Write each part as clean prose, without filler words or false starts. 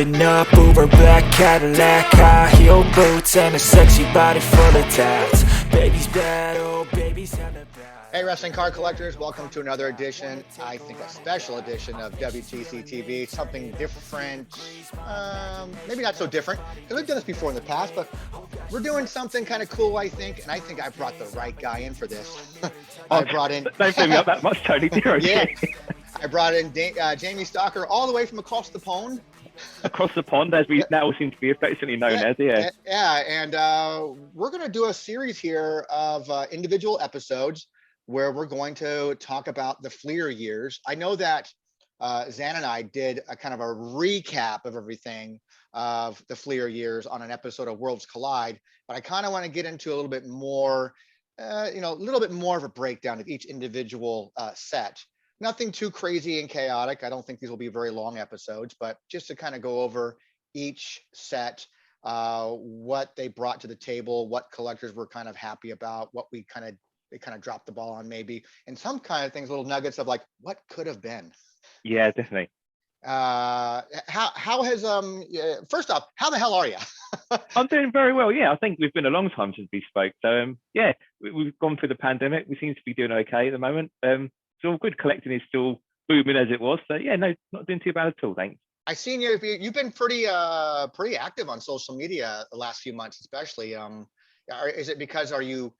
Pulling up over black Cadillac, high heel boots, and a sexy body full of tats. Baby's bad, oh baby's hella bad. Hey, wrestling card collectors, welcome to another edition, I think a special edition of WTCtv, something different, maybe not so different, because we've done this before in the past, but we're doing something kind of cool, I think, and I think I brought the right guy in for this. I brought in... Don't blame me up that much, Tony. You're okay. Yeah, I brought in Jamie Stalker all the way from across the pond. Across the pond, as we now seem to be affectionately known as, Yeah, and we're going to do a series here of individual episodes where we're going to talk about the Fleer years. I know that Zan and I did a kind of a recap of everything of the Fleer years on an episode of Worlds Collide, but I kind of want to get into a little bit more, a little bit more of a breakdown of each individual set. Nothing too crazy and chaotic. I don't think these will be very long episodes, but just to kind of go over each set, what they brought to the table, what collectors were kind of happy about, what they kind of dropped the ball on maybe, and some kind of things, little nuggets of like what could have been. Yeah, definitely. How has first off, how the hell are you? I'm doing very well. Yeah, I think we've been a long time since we spoke. So yeah, we've gone through the pandemic. We seem to be doing okay at the moment. It's all good. Collecting is still booming as it was. So yeah, no, not doing too bad at all. Thanks. I've seen you've been pretty active on social media the last few months, especially. Is it because are you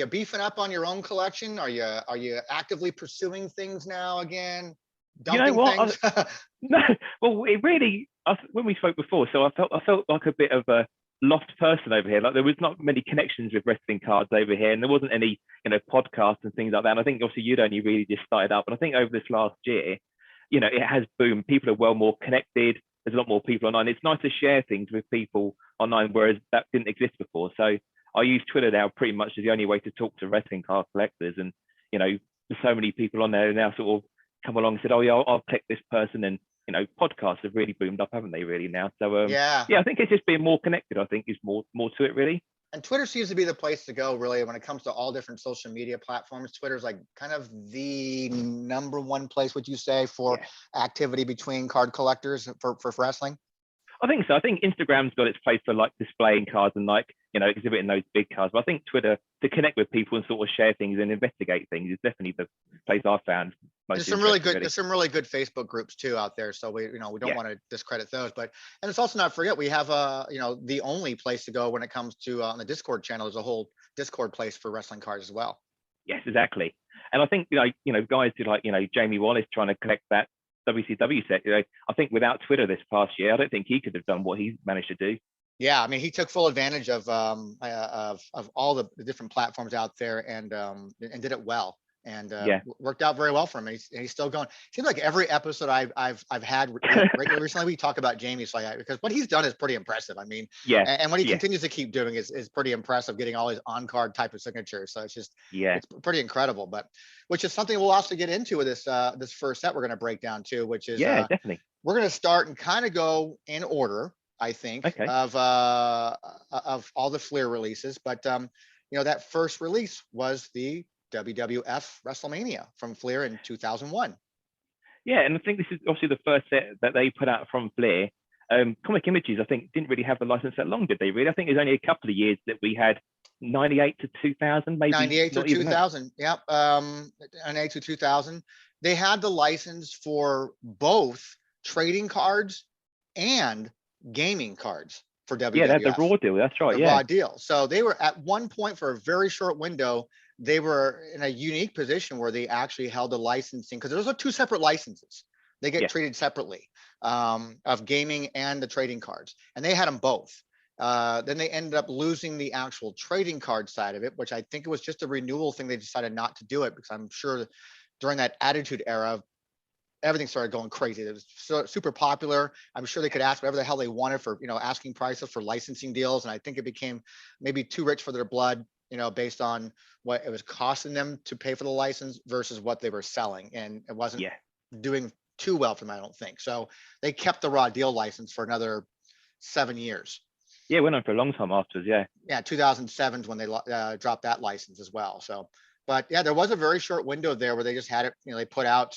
beefing up on your own collection? Are you actively pursuing things now again? Dumping you know what? Things? No, well, it really. When we spoke before, so I felt like a bit of a lost person over here. Like there was not many connections with wrestling cards over here, and there wasn't any, podcasts and things like that. And I think obviously you'd only really just started up, but I think over this last year, it has boomed. People are well more connected. There's a lot more people online. It's nice to share things with people online, whereas that didn't exist before. So I use Twitter now pretty much as the only way to talk to wrestling card collectors. And, there's so many people on there now sort of come along and said, oh yeah, I'll click this person. And, podcasts have really boomed up, haven't they really now? So yeah, I think it's just being more connected, I think is more to it really. And Twitter seems to be the place to go really when it comes to all different social media platforms. Twitter's like kind of the number one place, would you say, for activity between card collectors for wrestling? I think so. I think Instagram's got its place for like displaying cards and like, exhibiting those big cards. But I think Twitter, to connect with people and sort of share things and investigate things, is definitely the place I've found most. There's some really good Facebook groups too out there. So we don't want to discredit those, but, and it's also not forget, we have the only place to go when it comes to on the Discord channel. There's a whole Discord place for wrestling cards as well. Yes, exactly. And I think, guys do like, Jamie Wallace trying to collect that WCW set, I think without Twitter this past year, I don't think he could have done what he's managed to do. Yeah, I mean, he took full advantage of all the different platforms out there and did it well, and worked out very well for him. And he's still going. Seems like every episode I've had recently we talk about Jamie, so because what he's done is pretty impressive. I mean, and what he continues to keep doing is pretty impressive, getting all his on-card type of signatures. So it's just it's pretty incredible. But which is something we'll also get into with this first set we're going to break down too, which is definitely we're going to start and kind of go in order, I think, of all the Fleer releases. But that first release was the WWF WrestleMania from Fleer in 2001. Yeah, and I think this is obviously the first set that they put out from Fleer. Comic Images, I think, didn't really have the license that long, did they really? I think it was only a couple of years that we had 98 to 2000, maybe. 98 to 2000, yep. 98 to 2000. They had the license for both trading cards and gaming cards for WWF. Yeah, they had the raw deal. That's right. The raw deal. So they were at one point for a very short window. They were in a unique position where they actually held the licensing because those are two separate licenses. They get treated separately of gaming and the trading cards, and they had them both. Then they ended up losing the actual trading card side of it, which I think it was just a renewal thing. They decided not to do it because I'm sure during that Attitude Era, everything started going crazy. It was super popular. I'm sure they could ask whatever the hell they wanted for, asking prices for licensing deals. And I think it became maybe too rich for their blood, based on what it was costing them to pay for the license versus what they were selling. And it wasn't doing too well for them, I don't think. So they kept the raw deal license for another 7 years. Yeah, it went on for a long time afterwards, Yeah, 2007 is when they dropped that license as well. So, but yeah, there was a very short window there where they just had it, they put out,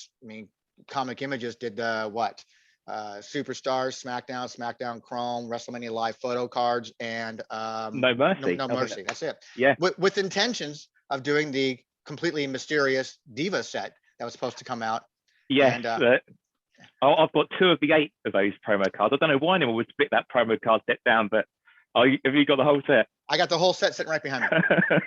Comic Images did Superstars, SmackDown Chrome, WrestleMania Live photo cards, and No Mercy. No Mercy. That's it. Yeah. With intentions of doing the completely mysterious Diva set that was supposed to come out. Yes. And, I've got 2 of the 8 of those promo cards. I don't know why anyone would split that promo card set down, but have you got the whole set? I got the whole set sitting right behind me.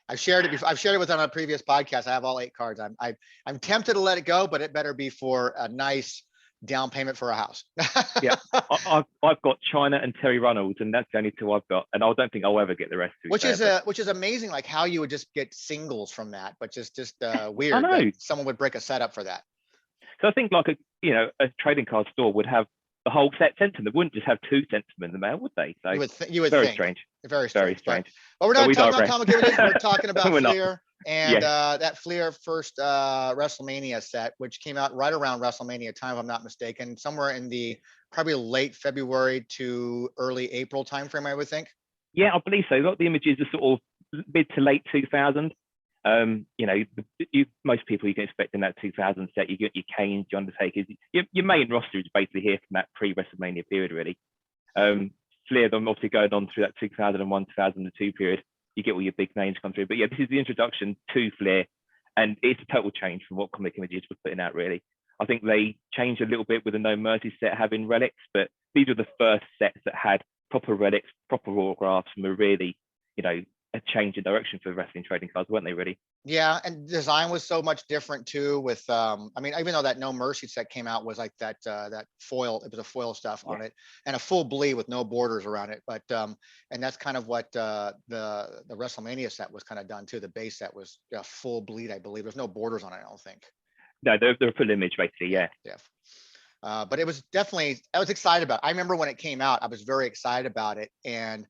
I've shared it before. I've shared it with on a previous podcast. I have all 8 cards. I'm tempted to let it go, but it better be for a nice down payment for a house. Yeah, I've got China and Terry Runnels, and that's the only 2 I've got, and I don't think I'll ever get the rest. Which is amazing, like how you would just get singles from that, but just weird. I know. That someone would break a set up for that. So I think like a trading card store would have the whole set sent to them. They wouldn't just have 2 sent to them in the mail, would they? So you would very think. strange. Very strange. But we're not talking about comic images. We're talking about We're not. Fleer and that Fleer first WrestleMania set, which came out right around WrestleMania time, if I'm not mistaken, somewhere in the probably late February to early April timeframe, I would think. Yeah, I believe so. A lot of the images are sort of mid to late 2000. Most people you can expect in that 2000 set, you get your Kanes, your Undertakers. Your main roster is basically here from that pre-WrestleMania period, really. Flair, them obviously going on through that 2001, 2002 period, you get all your big names come through. But yeah, this is the introduction to Flair, and it's a total change from what Comic Images was putting out, really. I think they changed a little bit with the No Mercy set having relics, but these were the first sets that had proper relics, proper autographs, and were really, a change in direction for wrestling trading cards, weren't they, really? Yeah, and design was so much different too. With even though that No Mercy set came out was like that foil, it was a foil stuff on it, and a full bleed with no borders around it. But and that's kind of what the WrestleMania set was kind of done too. The base set was a full bleed, I believe. There's no borders on it, I don't think. No, they're a full image basically, yeah. But it was definitely, I was excited about it. I remember when it came out, I was very excited about it, and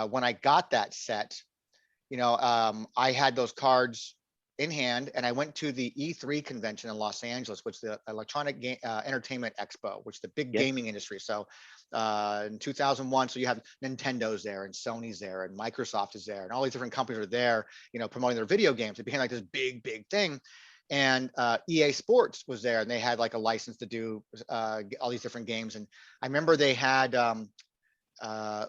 when I got that set, I had those cards in hand, and I went to the E3 convention in Los Angeles, which is the Electronic Entertainment Expo, which is the big gaming industry. So in 2001, so you have Nintendo's there, and Sony's there, and Microsoft is there, and all these different companies are there, promoting their video games. It became like this big thing. And EA Sports was there, and they had like a license to do all these different games. And I remember they had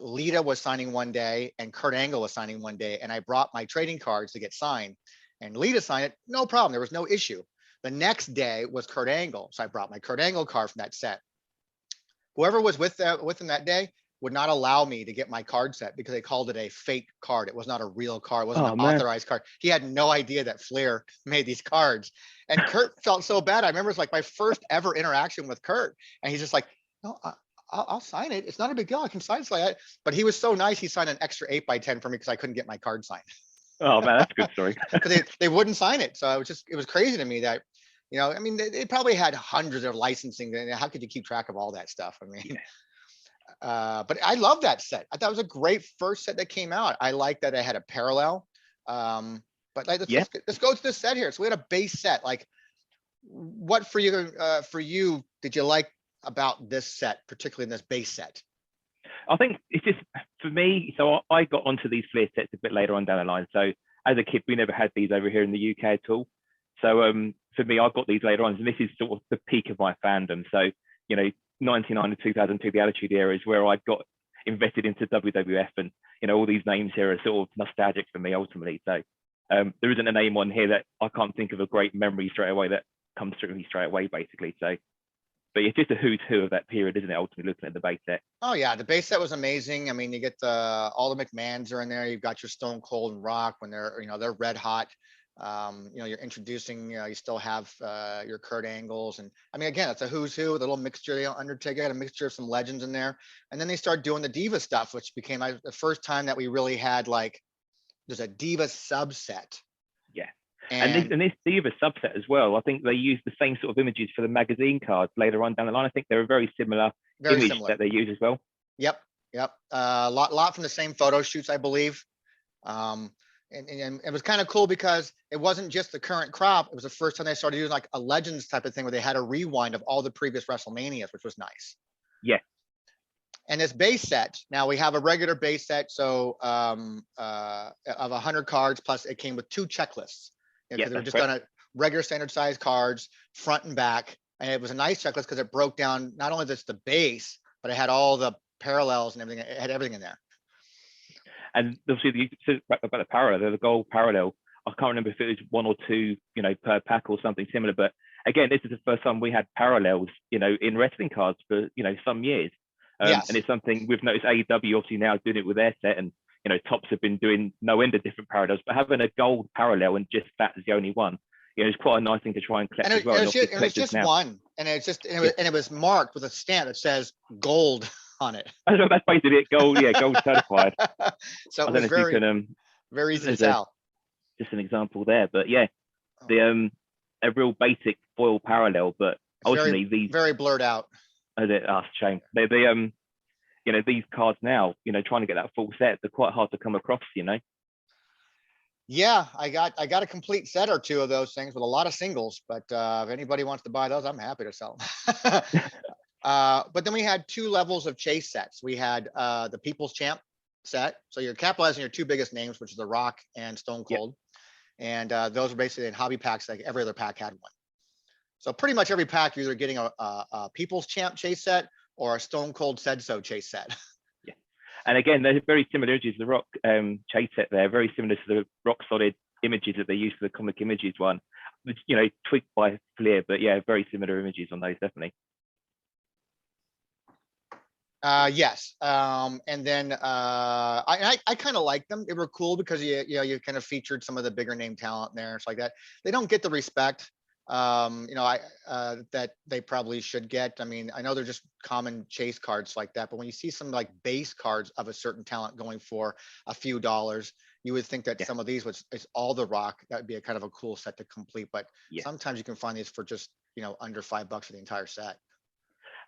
Lita was signing one day and Kurt Angle was signing one day, and I brought my trading cards to get signed, and Lita signed it, no problem, there was no issue. The next day was Kurt Angle, so I brought my Kurt Angle card from that set. Whoever was with him that day would not allow me to get my card set because they called it a fake card. It was not a real card. It wasn't an authorized card. He had no idea that Flair made these cards, and Kurt felt so bad. I remember it's like my first ever interaction with Kurt, and he's just like, no, I'll sign it. It's not a big deal. I can sign it like that. But he was so nice. He signed an extra 8x10 for me because I couldn't get my card signed. Oh man, that's a good story. they wouldn't sign it. So it was crazy to me that, they probably had hundreds of licensing. How could you keep track of all that stuff? I mean, but I love that set. I thought it was a great first set that came out. I like that it had a parallel. But let's go to this set here. So we had a base set. Like, what for you did you like about this set, particularly in this base set? I think it's just, for me, so I got onto these Flair sets a bit later on down the line. So as a kid, we never had these over here in the UK at all. So for me, I got these later on, and this is sort of the peak of my fandom. So, 99 to 2002, the Attitude Era, is where I got invested into WWF, and, all these names here are sort of nostalgic for me ultimately. So there isn't a name on here that I can't think of a great memory straight away that comes through me straight away, basically. So, but it's just a who's who of that period, isn't it? Ultimately, looking at the base set. Oh yeah, the base set was amazing. I mean, you get all the McMahons are in there. You've got your Stone Cold and Rock when they're red hot. You're introducing. You still have your Kurt Angles, and I mean, again, it's a who's who with a little mixture. Undertaker had a mixture of some legends in there, and then they start doing the Diva stuff, which became the first time that we really had there's a Diva subset. Yeah. And this Diva subset as well, I think they used the same sort of images for the magazine cards later on down the line. I think they're a very similar image that they use as well. Yep. A lot from the same photo shoots, I believe. And it was kind of cool because it wasn't just the current crop. It was the first time they started using like a Legends type of thing where they had a rewind of all the previous WrestleManias, which was nice. Yeah. And this base set, now we have a regular base set, so of 100 cards, plus it came with 2 checklists. They were just on a regular standard size cards, front and back, And it was a nice checklist because it broke down not only just the base, but it had all the parallels and everything. It had everything in there. And obviously, about the parallel, the gold parallel. I can't remember if it was 1 or 2, per pack or something similar. But again, this is the first time we had parallels, in wrestling cards for some years. Yes. And it's something we've noticed AEW obviously now doing it with their set, and Tops have been doing no end of different parallels, but having a gold parallel and just that is the only one, it's quite a nice thing to try and collect as well. And it was just one, and it was marked with a stamp that says gold on it. That's basically it, gold, gold certified. So it was very easy to tell. Just an example there, but the a real basic foil parallel, but ultimately these very blurred out. Shame. These cards now, trying to get that full set, they're quite hard to come across, Yeah, I got a complete set or 2 of those things with a lot of singles, but if anybody wants to buy those, I'm happy to sell them. But then we had 2 levels of chase sets. We had the People's Champ set. So you're capitalizing your 2 biggest names, which is The Rock and Stone Cold. Yep. And those were basically in hobby packs, like every other pack had one. So pretty much every pack, you're either getting a People's Champ chase set or a Stone Cold Said So chase set. Yeah. And again, they're very similar images. The Rock chase set there, very similar to the Rock Solid images that they used for the comic images one. Tweaked by Flair, but very similar images on those, definitely. Yes. And then I kind of like them. They were cool because you kind of featured some of the bigger name talent there. It's like that. They don't get the respect that they probably should get. I mean, I know they're just common chase cards like that, but when you see some like base cards of a certain talent going for a few dollars, you would think that some of these, which is all The Rock, that would be a kind of a cool set to complete. But sometimes you can find these for just under $5 for the entire set.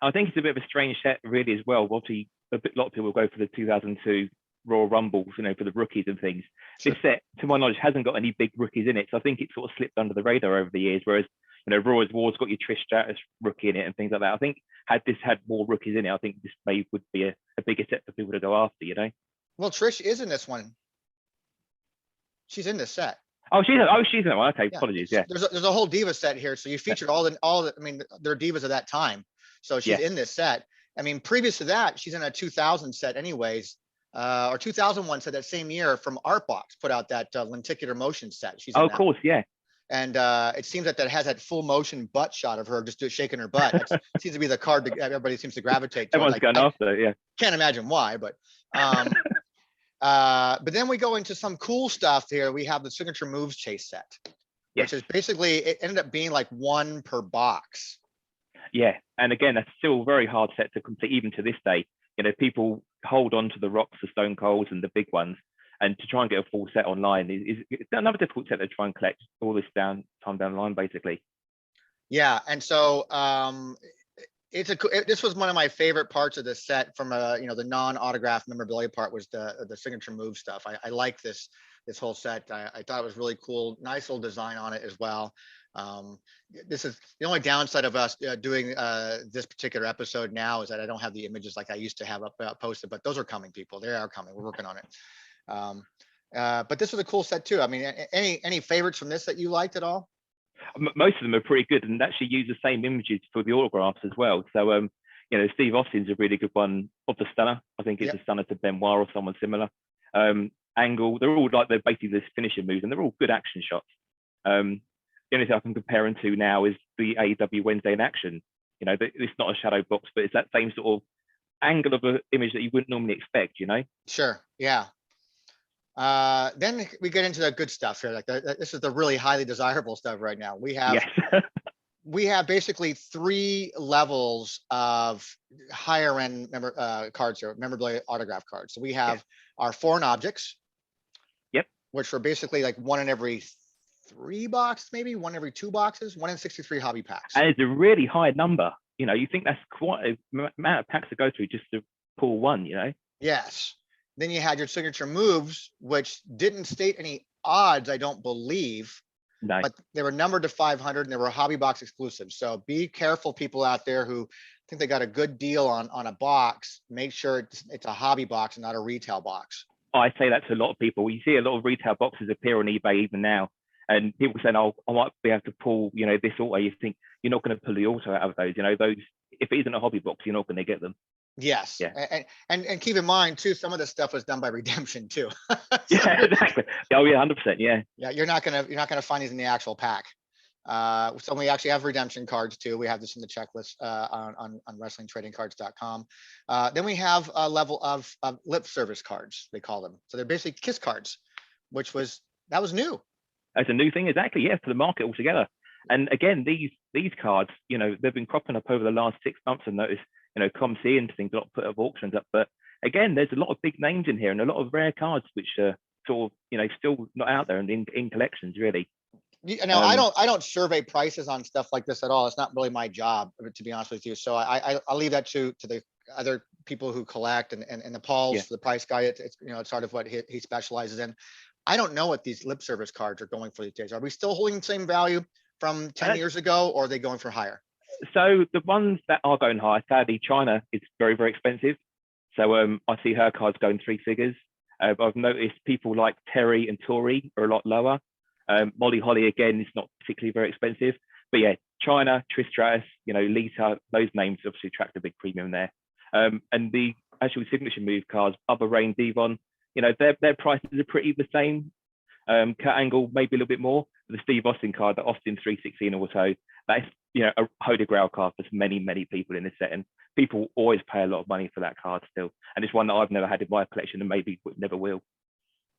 I think it's a bit of a strange set, really, as well. Obviously, a lot of people go for the 2002 Royal Rumbles, for the rookies and things. Sure. This set, to my knowledge, hasn't got any big rookies in it, so I think it sort of slipped under the radar over the years. Whereas, Raw War's got your Trish Stratus rookie in it and things like that. I think had this had more rookies in it, I think this would be a bigger set for people to go after. Well, Trish is in this one. She's in this set. Oh, she's in that one. Okay, apologies. Yeah. There's a whole diva set here, so you featured all the. I mean, they're divas of that time. So she's in this set. I mean, previous to that, she's in a 2000 set anyways, or 2001 set that same year from Artbox put out that lenticular motion set. She's of course, yeah. And it seems that has that full motion butt shot of her just shaking her butt. It seems to be the card that everybody seems to gravitate to. Everyone's gone after it, yeah. Can't imagine why, but then we go into some cool stuff here. We have the Signature Moves chase set, which is basically, it ended up being like 1 per box. Yeah, and again, that's still a very hard set to complete even to this day. People hold on to the Rocks, the Stone Colds, and the big ones, and to try and get a full set online is another difficult set to try and collect all this time down the line, basically. Yeah, and so this was one of my favorite parts of this set from the non-autograph memorabilia part was the Signature Move stuff. I like this whole set. I thought it was really cool. Nice little design on it as well. This is the only downside of us doing this particular episode now is that I don't have the images like I used to have up posted, but those are coming, people. They are coming. We're working on it. But this was a cool set too. I mean, any favorites from this that you liked at all? Most of them are pretty good and actually use the same images for the autographs as well. So, Steve Austin's a really good one of the Stunner. I think it's a Stunner to Benoit or someone similar. Angle, they're all like, they're basically this finishing moves and they're all good action shots. The only thing I can compare them to now is the AEW Wednesday in Action. It's not a shadow box, but it's that same sort of angle of an image that you wouldn't normally expect, Sure, yeah. Then we get into the good stuff here. Like this is the really highly desirable stuff right now. We have we have basically 3 levels of higher end cards here, memorabilia autograph cards. So we have our foreign objects, which were basically like 1 in every 3 boxes, maybe 1 every 2 boxes, 1 in 63 hobby packs. And it's a really high number. You think that's quite a amount of packs to go through just to pull 1. Yes. Then you had your Signature Moves, which didn't state any odds, I don't believe. No. But they were numbered to 500 and they were hobby box exclusive. So be careful, people out there who think they got a good deal on a box. Make sure it's a hobby box and not a retail box. I say that to a lot of people. You see a lot of retail boxes appear on eBay even now, And people saying, "Oh, I might be able to pull, this auto." You think you're not going to pull the auto out of those. Those, if it isn't a hobby box, you're not going to get them. Yes. Yeah. And keep in mind too, some of this stuff was done by Redemption too. Yeah, exactly. Oh yeah, 100%. Yeah. Yeah, you're not gonna find these in the actual pack. So we actually have redemption cards too. We have this in the checklist on wrestlingtradingcards.com. Then we have a level of lip service cards, they call them. So they're basically kiss cards, that was new. It's a new thing, exactly. Yeah, for the market altogether. And again, these cards, they've been cropping up over the last 6 months. And notice, ComC and things, a lot put up auctions up. But again, there's a lot of big names in here and a lot of rare cards which are sort of, still not out there and in collections really. I don't survey prices on stuff like this at all. It's not really my job, to be honest with you. So I'll leave that to the other people who collect and the Paul's, the price guy. It's it's sort of what he specializes in. I don't know what these lip service cards are going for these days. Are we still holding the same value from 10 years ago, or are they going for higher? So the ones that are going higher, sadly, China is very, very expensive. So I see her cards going 3 figures. I've noticed people like Terry and Tori are a lot lower. Molly Holly, again, is not particularly very expensive. But yeah, China, Trish Stratus, Lita, those names obviously attract a big premium there. And the actual signature move cards, Bubba Rain, Devon, their prices are pretty the same. Kurt Angle, maybe a little bit more. The Steve Austin card, the Austin 316 auto, that's a holy grail card for many, many people in this set. And people always pay a lot of money for that card still. And it's one that I've never had in my collection and maybe never will.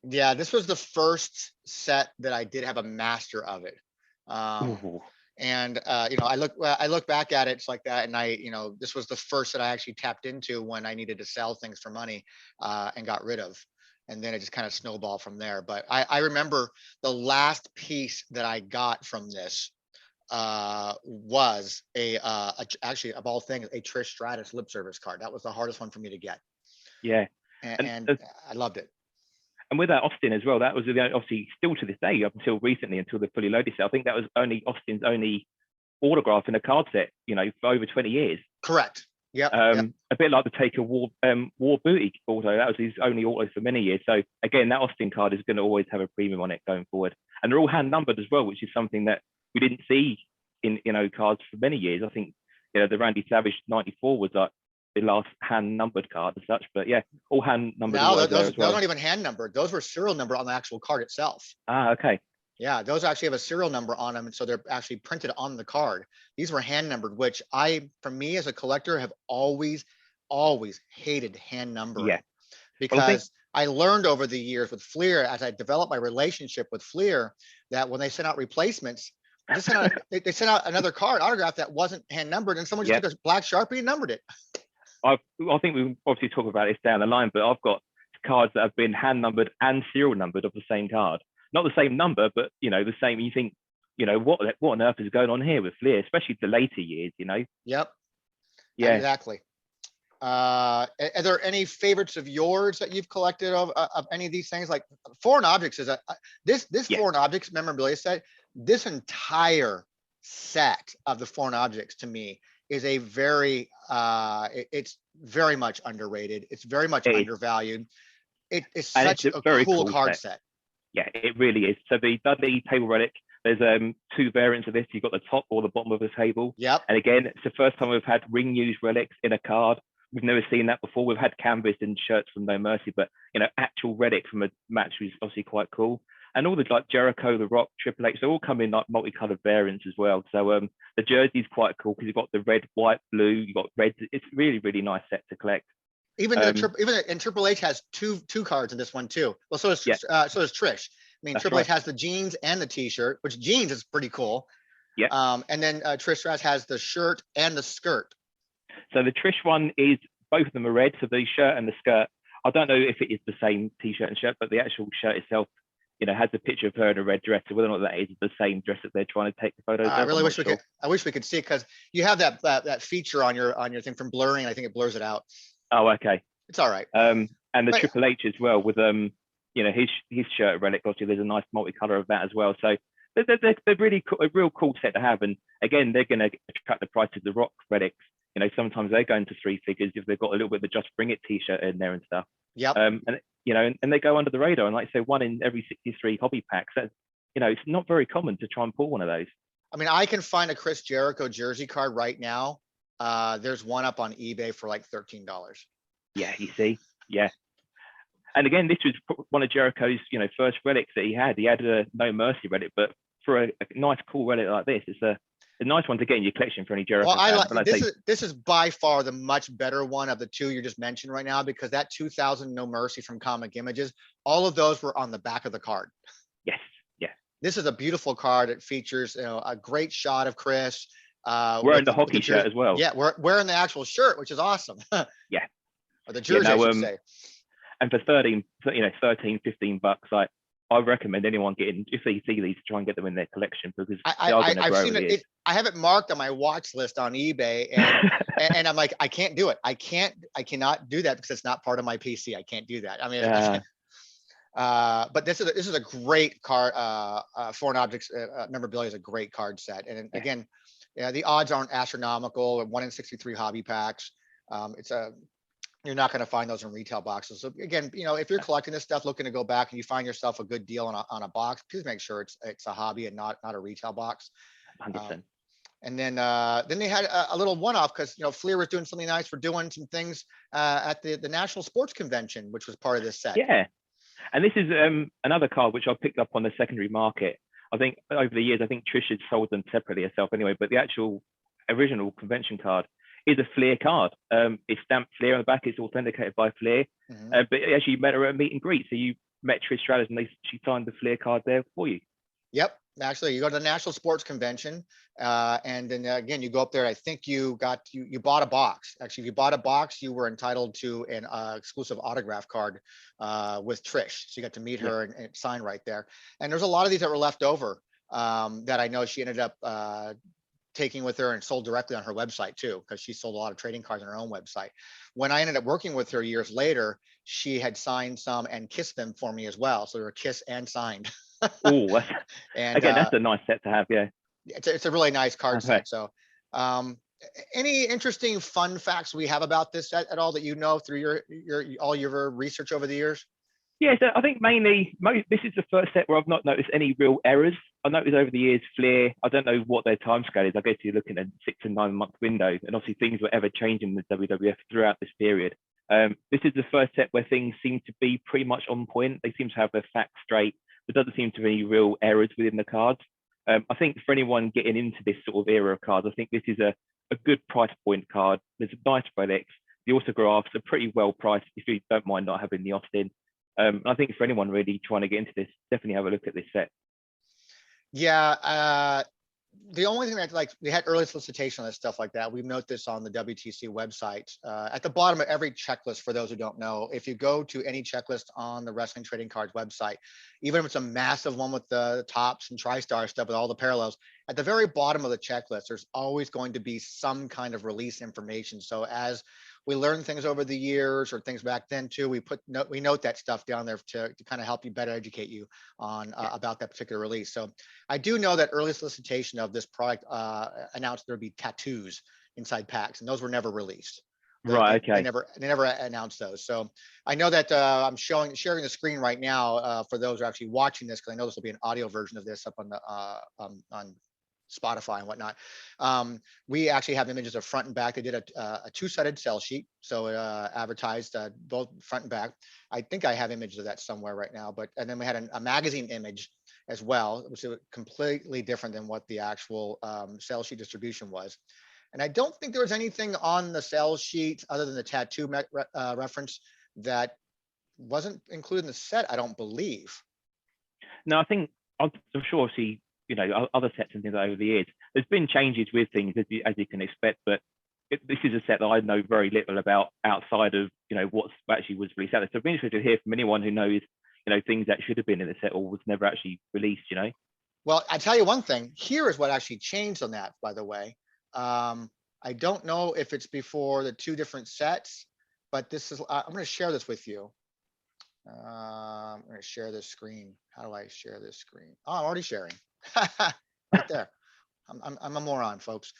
Yeah, this was the first set that I did have a master of it. And I look back at it, it's like that, and this was the first that I actually tapped into when I needed to sell things for money and got rid of. And then it just kind of snowballed from there. But I remember the last piece that I got from this was actually, of all things, a Trish Stratus lip service card. That was the hardest one for me to get. Yeah. And I loved it. And with that Austin as well, that was obviously still to this day, up until recently, until the fully loaded set. I think that was only Austin's only autograph in a card set, for over 20 years. Correct. Yeah. A bit like the Taker War Booty auto. That was his only auto for many years. So again, that Austin card is going to always have a premium on it going forward. And they're all hand numbered as well, which is something that we didn't see in cards for many years. I think the Randy Savage 94 was like the last hand numbered card as such. But yeah, all hand numbered. No, those aren't even hand numbered. Those were serial number on the actual card itself. Ah, okay. Yeah, those actually have a serial number on them, and so they're actually printed on the card. These were hand numbered, which for me as a collector, have always hated hand numbering. Yeah. Because I learned over the years with Fleer, as I developed my relationship with Fleer, that when they sent out replacements, they sent out another card autograph that wasn't hand numbered, and someone just took a black Sharpie and numbered it. I think we obviously talk about this down the line, but I've got cards that have been hand numbered and serial numbered of the same card. Not the same number, but the same. You think, what on earth is going on here with Fleer, especially the later years, Yep. Yeah. Exactly. Are there any favorites of yours that you've collected of any of these things? Like foreign objects is this foreign objects memorabilia set. This entire set of the foreign objects to me is a very it's very much underrated. It's very much undervalued. It is such a very cool card set. Yeah, it really is. So the Dudley table relic, there's 2 variants of this. You've got the top or the bottom of the table. Yep. And again, it's the first time we've had ring used relics in a card. We've never seen that before. We've had canvas and shirts from No Mercy, but actual relic from a match was obviously quite cool. And all the like Jericho, The Rock, Triple H, they all come in like multicolored variants as well. So the jersey's quite cool because you've got the red, white, blue. You've got red. It's really, really nice set to collect. Even Triple H has two cards in this one too. Well, so does Trish. I mean, Triple H has the jeans and the T-shirt, which jeans is pretty cool. Yeah. And then Trish Stratus has the shirt and the skirt. So the Trish one is, both of them are red. So the shirt and the skirt, I don't know if it is the same T-shirt and shirt, but the actual shirt itself, has a picture of her in a red dress. So whether or not that is the same dress that they're trying to take the photos. I really wish we could. I wish we could see it, because you have that feature on your thing from blurring, and I think it blurs it out. Oh, okay. It's all right. And the Triple H as well with his shirt relic. Obviously, there's a nice multicolor of that as well. So they're really cool, a real cool set to have. And again, they're going to attract the price of the Rock relics. Sometimes they go into 3 figures if they've got a little bit of the Just Bring It T-shirt in there and stuff. Yep. And they go under the radar. And like I say, 1 in every 63 hobby packs. it's not very common to try and pull one of those. I mean, I can find a Chris Jericho jersey card right now. There's one up on eBay for like $13. Yeah, you see, yeah. And again, this was one of Jericho's, first relics that he had. He had a No Mercy relic, but for a nice, cool relic like this, it's a nice one to get in your collection for any Jericho. Well, fan. This is by far the much better one of the two you just mentioned right now, because that 2000 No Mercy from Comic Images, all of those were on the back of the card. Yes, yeah. This is a beautiful card. It features a great shot of Chris wearing the hockey shirt as well. Yeah, wearing the actual shirt, which is awesome. Yeah, or the jersey, I should say. And for $13, $15, I recommend anyone getting, if they see these, try and get them in their collection, because I've seen it. I have it marked on my watch list on eBay, and and I'm like, I can't do it. I cannot do that because it's not part of my PC. I can't do that. I mean, but this is a great card. Foreign Objects memorabilia is a great card set, and again, the odds aren't astronomical. 1 in 63 hobby packs. You're not going to find those in retail boxes. So again, if you're collecting this stuff, looking to go back and you find yourself a good deal on a box, please make sure it's a hobby and not a retail box. 100%. And then they had a little one-off because Fleer was doing something nice for doing some things at the National Sports Convention, which was part of this set. Yeah, and this is another card which I picked up on the secondary market. I think over the years, Trish had sold them separately herself anyway, but the actual original convention card is a Fleer card. It's stamped Fleer on the back. It's authenticated by Fleer. Mm-hmm. But actually, you met her at a meet and greet. So you met Trish Stratus and she signed the Fleer card there for you. Yep. Actually, you go to the National Sports Convention, and then again, you go up there. I think you bought a box. Actually, if you bought a box, you were entitled to an exclusive autograph card with Trish. So you got to meet her and sign right there. And there's a lot of these that were left over that I know she ended up taking with her and sold directly on her website too, because she sold a lot of trading cards on her own website. When I ended up working with her years later, she had signed some and kissed them for me as well. So they were kissed and signed. Oh, and again, that's a nice set to have. Yeah, it's a really nice card set. So any interesting fun facts we have about this set at all that through all your research over the years? Yeah, so I think mainly this is the first set where I've not noticed any real errors. I noticed over the years, Fleer, I don't know what their timescale is. I guess you're looking at 6 to 9 month window, and obviously things were ever changing with WWF throughout this period. This is the first set where things seem to be pretty much on point. They seem to have their facts straight. There doesn't seem to be any real errors within the cards. I think for anyone getting into this sort of era of cards, I think this is a good price point card. There's nice relics. The autographs are pretty well priced if you don't mind not having the Austin. I think for anyone really trying to get into this, definitely have a look at this set. Yeah, the only thing that we had early solicitation and stuff like that. We note this on the WTC website. At the bottom of every checklist, for those who don't know, if you go to any checklist on the Wrestling Trading Cards website, even if it's a massive one with the tops and TriStar stuff with all the parallels, at the very bottom of the checklist, there's always going to be some kind of release information. So as we learn things over the years or things back then too, we note that stuff down there to kind of help you better educate you on about that particular release. So I do know that early solicitation of this product announced there'd be tattoos inside packs, and those were never released. Right. Okay. They never announced those. So I know that I'm sharing the screen right now for those who are actually watching this, because I know this will be an audio version of this up on the on Spotify and whatnot. We actually have images of front and back. They did a two-sided sell sheet, so it advertised both front and back. I think I have images of that somewhere right now. And then we had a magazine image as well, which is completely different than what the actual sell sheet distribution was. And I don't think there was anything on the sell sheet other than the tattoo reference that wasn't included in the set, I don't believe. No, I think I'm sure other sets and things over the years, there's been changes with things as you can expect, but this is a set that I know very little about outside of what's actually was released out there. So I'd be interested to hear from anyone who knows things that should have been in the set or was never actually released. Well, I tell you one thing. Here is what actually changed on that, by the way. I don't know if it's before the two different sets, but this is. I'm going to share this with you. I'm going to share this screen. How do I share this screen? Oh, I'm already sharing. Right there. I'm a moron, folks.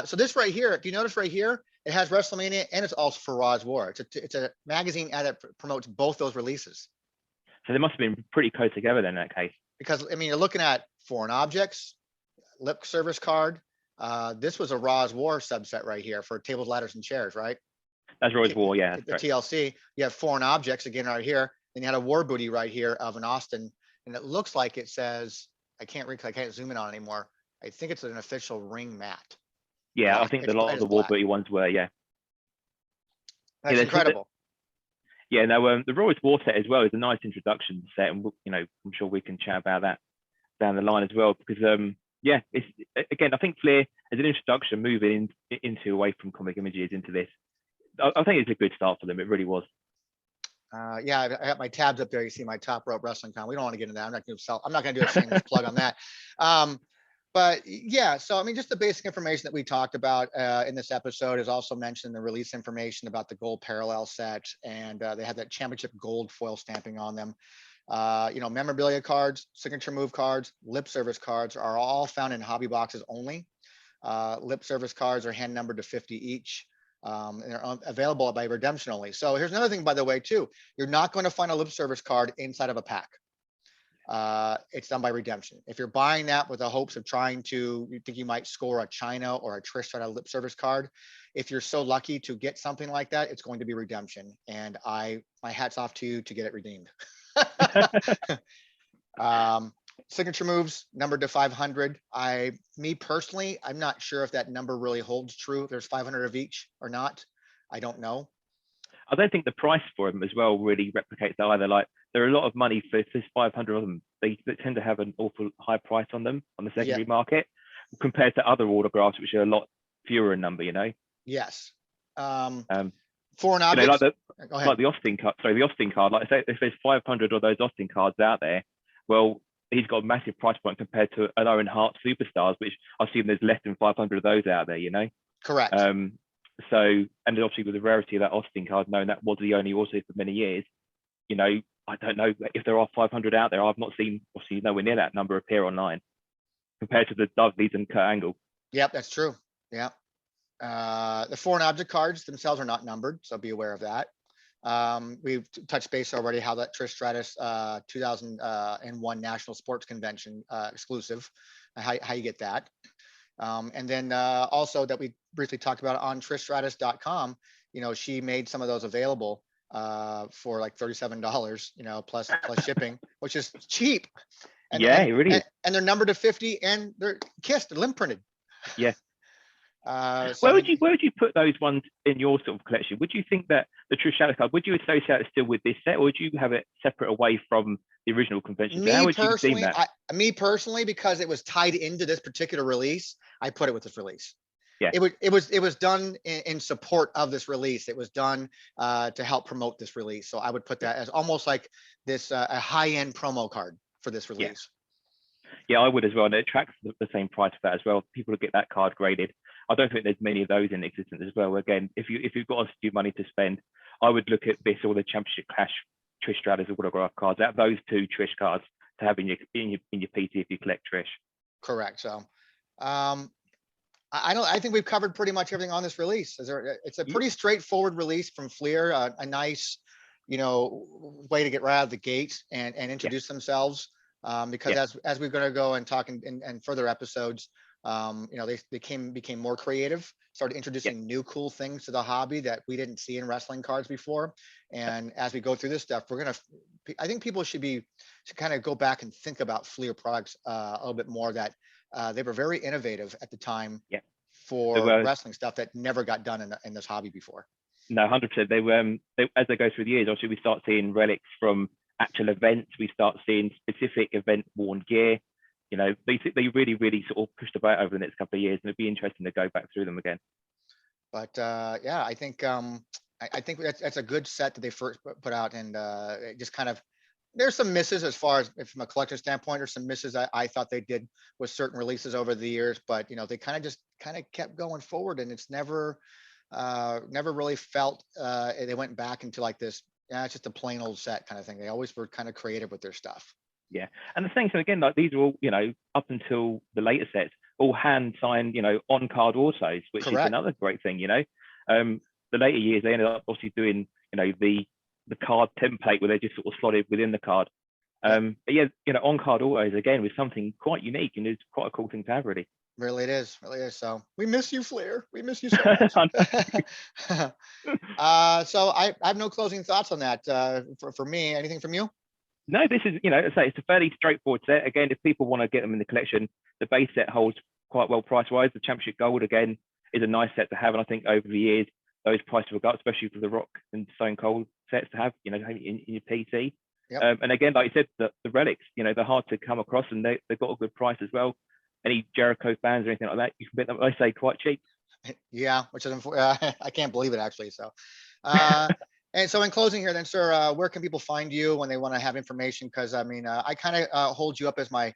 So this right here, if you notice right here, it has WrestleMania and it's also for Raw's War. It's a magazine ad that promotes both those releases. So they must have been pretty close together then in that case. because I mean, you're looking at foreign objects, lip service card. This was a Raw's War subset right here for tables, ladders, and chairs, right? That's Roy's War, yeah. The TLC. You have foreign objects again right here. Then you had a war booty right here of an Austin, and it looks like it says, I can't zoom in on it anymore. I think it's an official ring mat. Yeah, I think a lot of the war booty ones were, yeah. That's incredible. Yeah, no, the Roy's War set as well is a nice introduction set, and you know, I'm sure we can chat about that down the line as well, because yeah, it's again, I think Flair as an introduction, moving into away from comic images into this, I think it's a good start for them. It really was. Yeah, I got my tabs up there. You see my Top Rope Wrestling Con. We don't want to get into that. I'm not going to do a shameless plug on that. But yeah, so I mean, just the basic information that we talked about in this episode is also mentioned the release information about the gold parallel set, and they have that championship gold foil stamping on them. You know, memorabilia cards, signature move cards, lip service cards are all found in hobby boxes only. Lip service cards are hand numbered to 50 each. And they're available by redemption only. So here's another thing, by the way, too. You're not going to find a lip service card inside of a pack. It's done by redemption. If you're buying that with the hopes of you think you might score a China or a Trish Stratus lip service card, if you're so lucky to get something like that, it's going to be redemption. And my hat's off to you to get it redeemed. Signature moves numbered to 500. Me personally, I'm not sure if that number really holds true. If there's 500 of each or not, I don't know. I don't think the price for them as well really replicates that either. Like, there are a lot of money for 500 of them. They tend to have an awful high price on them on the secondary market compared to other autographs, which are a lot fewer in number, you know? Yes. Foreign objects. You know, like the Austin card. Sorry, the Austin card. Like, say if there's 500 of those Austin cards out there, well, he's got a massive price point compared to an Owen Hart Superstars, which I assume there's less than 500 of those out there, you know? Correct. So, and obviously with the rarity of that Austin card, knowing that was the only auto for many years, you know, I don't know if there are 500 out there. I've not seen, obviously, nowhere near that number appear online compared to the Dudleys and Kurt Angle. Yep, that's true. Yeah. The foreign object cards themselves are not numbered, so be aware of that. We've touched base already how that Trish Stratus 2001 National Sports Convention exclusive, how you get that. And then also that we briefly talked about on TrishStratus.com, you know, she made some of those available for like $37, you know, plus shipping, which is cheap. And, it really is. And they're numbered to 50 and they're kissed, they're limb printed. Yeah. So where would you put those ones in your sort of collection? Would you think that the Trish Stratus card, would you associate it still with this set, or would you have it separate away from the original convention? Me personally, because it was tied into this particular release, I put it with this release. Yeah. It was done in support of this release. It was done to help promote this release. So I would put that as almost like this a high-end promo card for this release. Yeah, I would as well. And it attracts the same price for that as well. People will get that card graded. I don't think there's many of those in existence as well. Again, if you've got a few money to spend, I would look at this or the Championship Clash Trish Stratus autograph cards. Out of those two Trish cards to have in your PT if you collect Trish. Correct. So, I think we've covered pretty much everything on this release. It's a pretty straightforward release from Fleer. A nice, you know, way to get right out of the gate and introduce themselves. Because as we're going to go and talk in further episodes, you know, they became more creative, started introducing new cool things to the hobby that we didn't see in wrestling cards before. And as we go through this stuff, I think people should kind of go back and think about Fleer products a little bit more, that they were very innovative at the time for wrestling stuff that never got done in this hobby before. No, 100%. They as they go through the years, obviously we start seeing relics from actual events. We start seeing specific event worn gear. You know, they really, really sort of pushed the boat over the next couple of years, and it'd be interesting to go back through them again. But yeah, I think that's a good set that they first put out, and it just kind of, there's some misses as far as from a collector standpoint. There's some misses I thought they did with certain releases over the years, but you know, they kind of kept going forward, and it's never really felt they went back into like this. Yeah, it's just a plain old set kind of thing. They always were kind of creative with their stuff. Yeah, and the thing, so again, like these are all, you know, up until the later sets, all hand signed, you know, on card autos, which is another great thing. You know, the later years they ended up obviously doing, you know, the card template where they just sort of slotted within the card. But yeah, on-card autos again was something quite unique, and it's quite a cool thing to have, really. Really it is. Really is. So we miss you, Flair. We miss you so much. So I have no closing thoughts on that. For me, anything from you? No, this is, I say it's a fairly straightforward set. Again, if people want to get them in the collection, the base set holds quite well price-wise. The Championship Gold, again, is a nice set to have. And I think over the years, those prices will go up, especially for the Rock and Stone Cold sets to have, in your PC. Yep. And again, like you said, the relics, they're hard to come across, and they've got a good price as well. Any Jericho fans or anything like that, you can get them, I say, quite cheap. Yeah, which is I can't believe it, actually. So, and so in closing here, then, sir, where can people find you when they want to have information? Because I mean, I kind of hold you up as my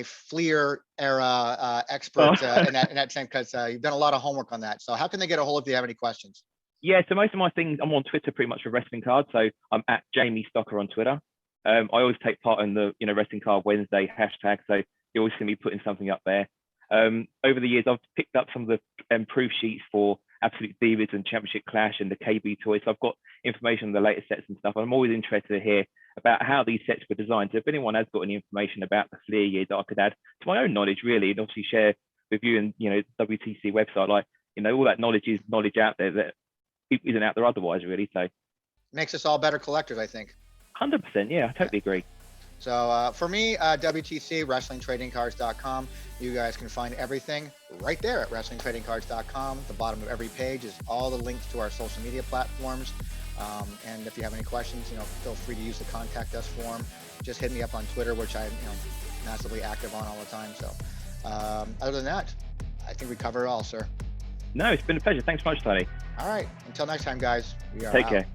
Fleer era expert in that sense, because you've done a lot of homework on that. So how can they get a hold of you if you have any questions? Yeah, so most of my things, I'm on Twitter pretty much for wrestling cards. So I'm at Jamie Stocker on Twitter. I always take part in the Wrestling Card Wednesday hashtag. So you always see me putting something up there. Over the years, I've picked up some of the proof sheets for Absolute Divas and Championship Clash and the KB toys. So I've got information on the latest sets and stuff. I'm always interested to hear about how these sets were designed. So if anyone has got any information about the Fleer years that I could add to my own knowledge, really, and obviously share with you and WTC website, like all that knowledge is knowledge out there that isn't out there otherwise, really. So makes us all better collectors, I think. 100%, yeah, I totally agree. So for me, WTC, WrestlingTradingCards.com. You guys can find everything right there at WrestlingTradingCards.com. At the bottom of every page is all the links to our social media platforms. And if you have any questions, feel free to use the contact us form. Just hit me up on Twitter, which I'm massively active on all the time. So other than that, I think we cover it all, sir. No, it's been a pleasure. Thanks so much, Tony. All right. Until next time, guys. We are Take out. care.